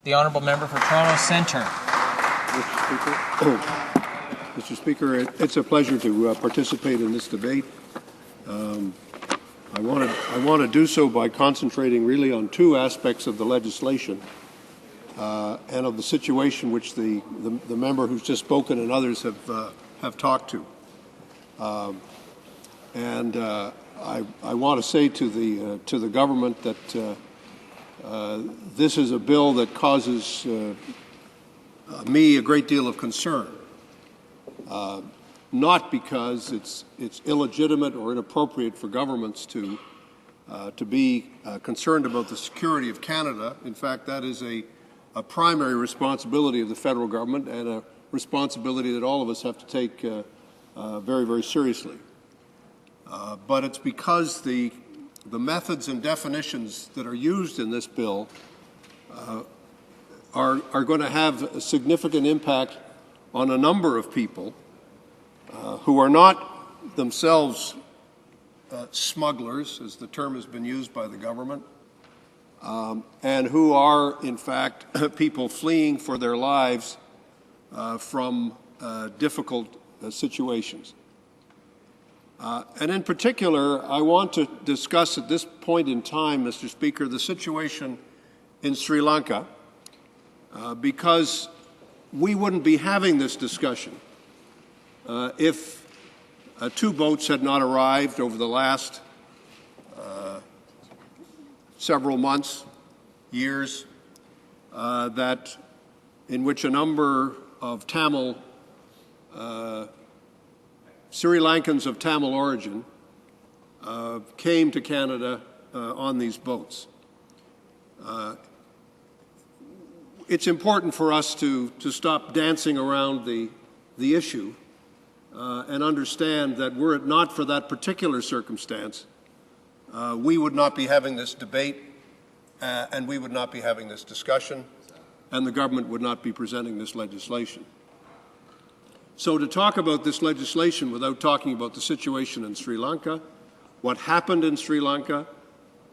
The Honourable Member for Toronto Centre. Mr. Speaker, it's a pleasure to participate in this debate. I want to do so by concentrating really on two aspects of the legislation and of the situation which the member who's just spoken and others have talked to. I want to say to the government that this is a bill that causes me a great deal of concern, not because it's illegitimate or inappropriate for governments to be concerned about the security of Canada. In fact, that is a primary responsibility of the federal government and a responsibility that all of us have to take very, very seriously. But it's because the methods and definitions that are used in this bill are going to have a significant impact on a number of people who are not themselves smugglers, as the term has been used by the government, and who are, in fact, people fleeing for their lives from difficult situations. And in particular, I want to discuss at this point in time, Mr. Speaker, the situation in Sri Lanka, because we wouldn't be having this discussion if two boats had not arrived over the last several months, years, in which a number of Sri Lankans of Tamil origin came to Canada on these boats. It's important for us to stop dancing around the issue and understand that were it not for that particular circumstance, we would not be having this debate and we would not be having this discussion, and the government would not be presenting this legislation. So to talk about this legislation without talking about the situation in Sri Lanka, what happened in Sri Lanka,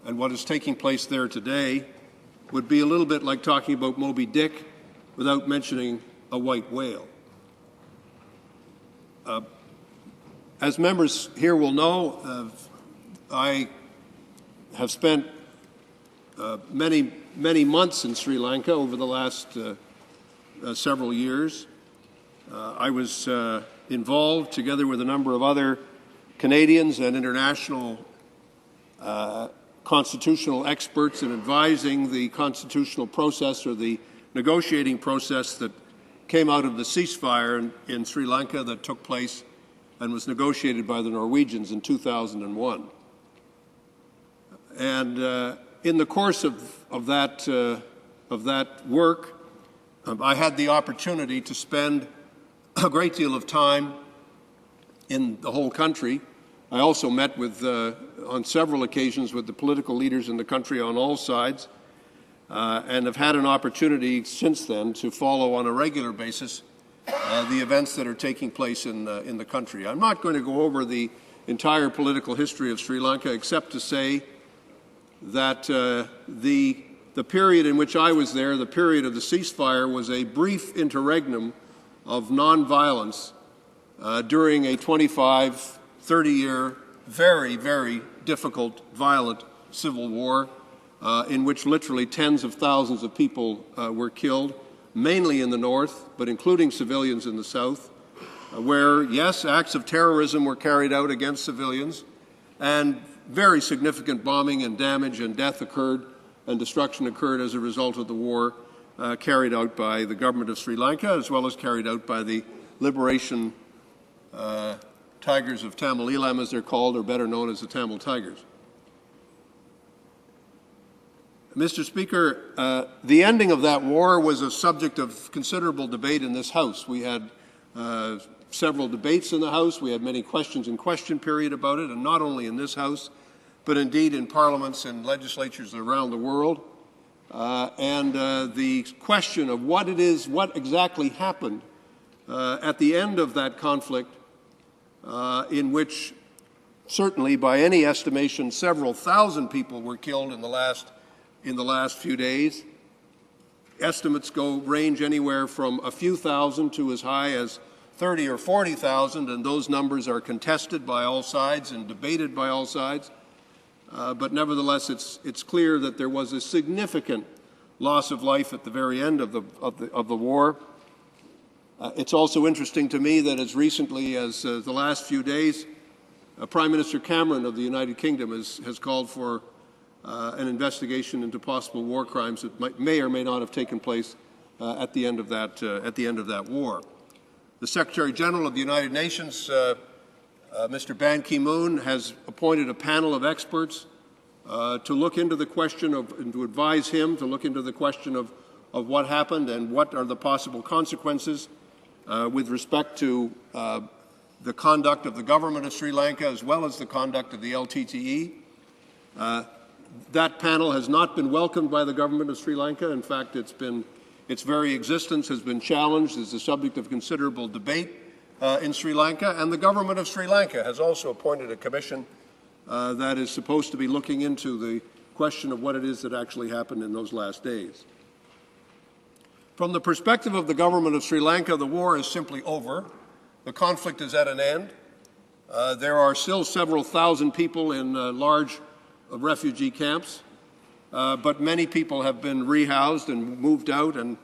and what is taking place there today would be a little bit like talking about Moby Dick without mentioning a white whale. As members here will know, I have spent many months in Sri Lanka over the last several years. I was involved, together with a number of other Canadians and international constitutional experts, in advising the constitutional process or the negotiating process that came out of the ceasefire in Sri Lanka that took place and was negotiated by the Norwegians in 2001. And in the course of that work, I had the opportunity to spend a great deal of time in the whole country. I also met on several occasions with the political leaders in the country on all sides, and have had an opportunity since then to follow on a regular basis the events that are taking place in the country. I'm not going to go over the entire political history of Sri Lanka, except to say that the period in which I was there, the period of the ceasefire, was a brief interregnum of nonviolence during a 25, 30-year, very, very difficult, violent civil war in which literally tens of thousands of people were killed, mainly in the north, but including civilians in the south, where, yes, acts of terrorism were carried out against civilians, and very significant bombing and damage and death occurred and destruction occurred as a result of the war carried out by the government of Sri Lanka, as well as carried out by the Liberation Tigers of Tamil Eelam, as they're called, or better known as the Tamil Tigers. Mr. Speaker, the ending of that war was a subject of considerable debate in this House. We had several debates in the House. We had many questions and question period about it, and not only in this House, but indeed in parliaments and legislatures around the world. The question of what exactly happened at the end of that conflict, in which certainly by any estimation several thousand people were killed in the last few days, estimates range anywhere from a few thousand to as high as 30 or 40,000, and those numbers are contested by all sides and debated by all sides. But nevertheless, it's clear that there was a significant loss of life at the very end of the war. It's also interesting to me that as recently as the last few days, Prime Minister Cameron of the United Kingdom has called for an investigation into possible war crimes that may or may not have taken place at the end of that war. The Secretary General of the United Nations, Mr. Ban Ki-moon, has appointed a panel of experts to look into the question and to advise him to look into the question of what happened and what are the possible consequences with respect to the conduct of the government of Sri Lanka as well as the conduct of the LTTE. That panel has not been welcomed by the government of Sri Lanka. In fact, its very existence has been challenged as the subject of considerable debate in Sri Lanka, and the government of Sri Lanka has also appointed a commission that is supposed to be looking into the question of what it is that actually happened in those last days. From the perspective of the government of Sri Lanka, the war is simply over. The conflict is at an end. There are still several thousand people in large refugee camps, but many people have been rehoused and moved out and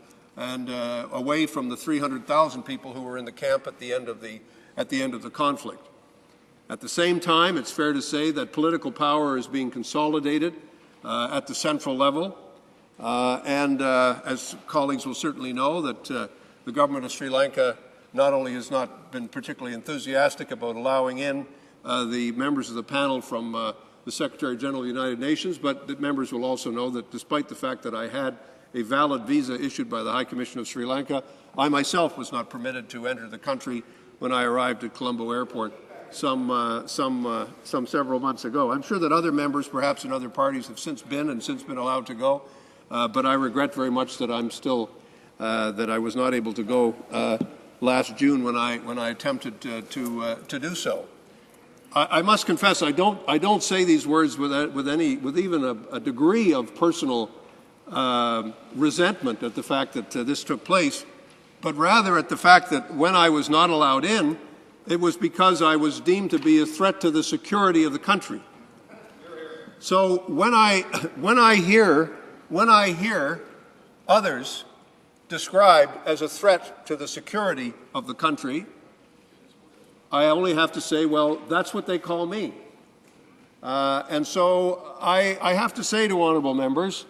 away from the 300,000 people who were in the camp at the end of the conflict. At the same time, it's fair to say that political power is being consolidated at the central level, and as colleagues will certainly know, that the government of Sri Lanka not only has not been particularly enthusiastic about allowing in the members of the panel from the Secretary General of the United Nations, but that members will also know that despite the fact that I had a valid visa issued by the High Commission of Sri Lanka, I myself was not permitted to enter the country when I arrived at Colombo Airport some several months ago. I'm sure that other members, perhaps in other parties, have since been allowed to go, but I regret very much that I was not able to go last June when I attempted to do so. I must confess, I don't say these words with even a degree of personal resentment at the fact that this took place, but rather at the fact that when I was not allowed in, it was because I was deemed to be a threat to the security of the country. So when I hear others described as a threat to the security of the country, I only have to say, well, that's what they call me. And so I have to say to honorable members,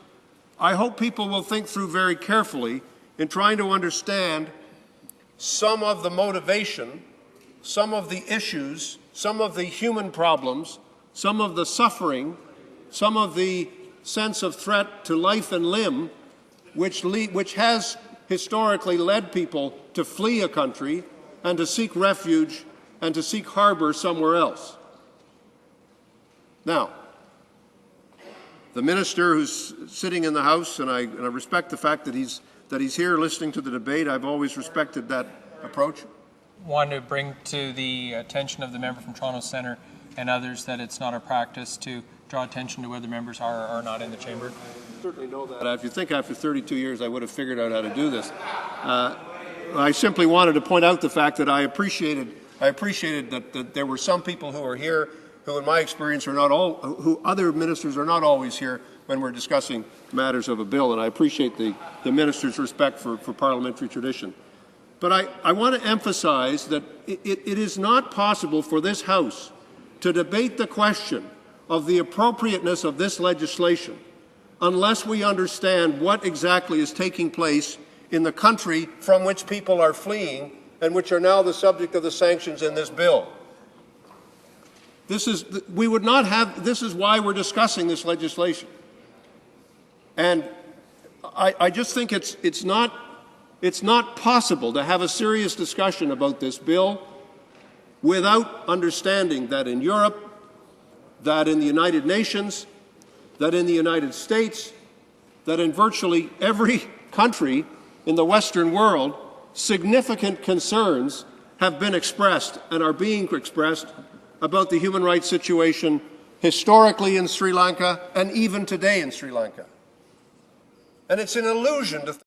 I hope people will think through very carefully in trying to understand some of the motivation, some of the issues, some of the human problems, some of the suffering, some of the sense of threat to life and limb, which has historically led people to flee a country and to seek refuge and to seek harbor somewhere else. Now, the minister who's sitting in the House, and I respect the fact that he's here listening to the debate. I've always respected that approach. Want to bring to the attention of the member from Toronto Centre and others that it's not our practice to draw attention to whether members are or are not in the chamber. I certainly know that. If you think after 32 years I would have figured out how to do this. I simply wanted to point out the fact that I appreciated that there were some people who are here who, in my experience, who other ministers are not always here when we're discussing matters of a bill, and I appreciate the minister's respect for parliamentary tradition. But I want to emphasize that it is not possible for this House to debate the question of the appropriateness of this legislation unless we understand what exactly is taking place in the country from which people are fleeing and which are now the subject of the sanctions in this bill. This is why we're discussing this legislation. And I just think it's not possible to have a serious discussion about this bill without understanding that in Europe, that in the United Nations, that in the United States, that in virtually every country in the Western world, significant concerns have been expressed and are being expressed about the human rights situation historically in Sri Lanka and even today in Sri Lanka. And it's an illusion to